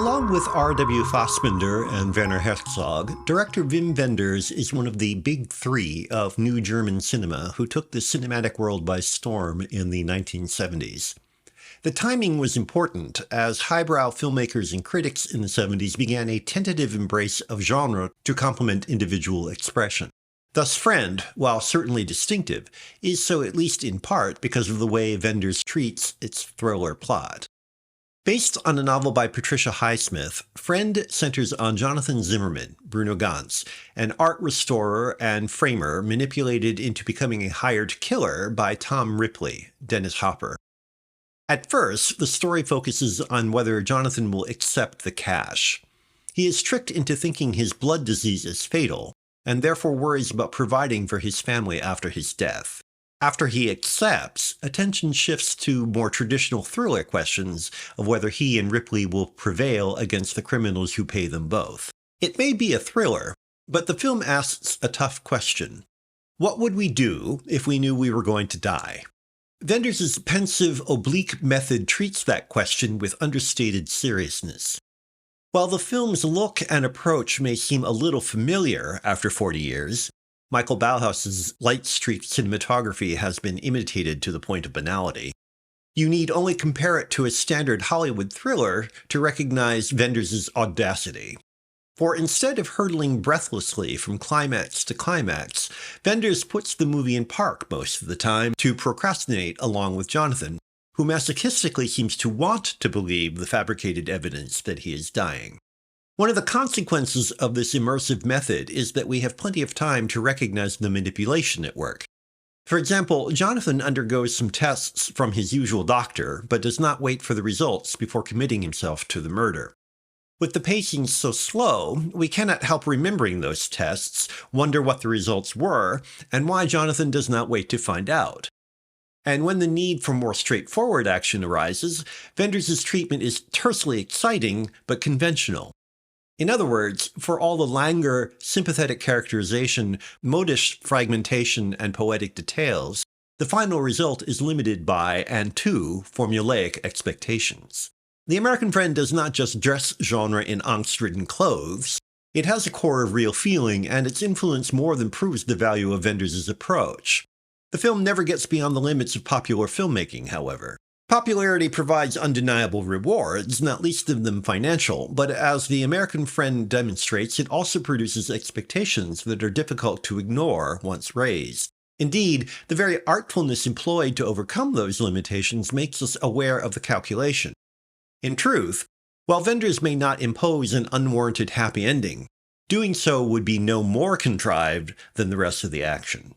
Along with R.W. Fassbinder and Werner Herzog, director Wim Wenders is one of the big three of new German cinema who took the cinematic world by storm in the 1970s. The timing was important, as highbrow filmmakers and critics in the 70s began a tentative embrace of genre to complement individual expression. Thus Friend, while certainly distinctive, is so at least in part because of the way Wenders treats its thriller plot. Based on a novel by Patricia Highsmith, Friend centers on Jonathan Zimmerman, Bruno Ganz, an art restorer and framer manipulated into becoming a hired killer by Tom Ripley, Dennis Hopper. At first, the story focuses on whether Jonathan will accept the cash. He is tricked into thinking his blood disease is fatal, and therefore worries about providing for his family after his death. After he accepts, attention shifts to more traditional thriller questions of whether he and Ripley will prevail against the criminals who pay them both. It may be a thriller, but the film asks a tough question. What would we do if we knew we were going to die? Wenders' pensive, oblique method treats that question with understated seriousness. While the film's look and approach may seem a little familiar after 40 years, Michael Ballhaus's light-streaked cinematography has been imitated to the point of banality. You need only compare it to a standard Hollywood thriller to recognize Wenders' audacity. For instead of hurtling breathlessly from climax to climax, Wenders puts the movie in park most of the time to procrastinate along with Jonathan, who masochistically seems to want to believe the fabricated evidence that he is dying. One of the consequences of this immersive method is that we have plenty of time to recognize the manipulation at work. For example, Jonathan undergoes some tests from his usual doctor, but does not wait for the results before committing himself to the murder. With the pacing so slow, we cannot help remembering those tests, wonder what the results were, and why Jonathan does not wait to find out. And when the need for more straightforward action arises, Wenders' treatment is tersely exciting, but conventional. In other words, for all the languor, sympathetic characterization, modish fragmentation, and poetic details, the final result is limited by and to formulaic expectations. The American Friend does not just dress genre in angst-ridden clothes. It has a core of real feeling, and its influence more than proves the value of Wenders' approach. The film never gets beyond the limits of popular filmmaking, however. Popularity provides undeniable rewards, not least of them financial, but as The American Friend demonstrates, it also produces expectations that are difficult to ignore once raised. Indeed, the very artfulness employed to overcome those limitations makes us aware of the calculation. In truth, while Wenders may not impose an unwarranted happy ending, doing so would be no more contrived than the rest of the action.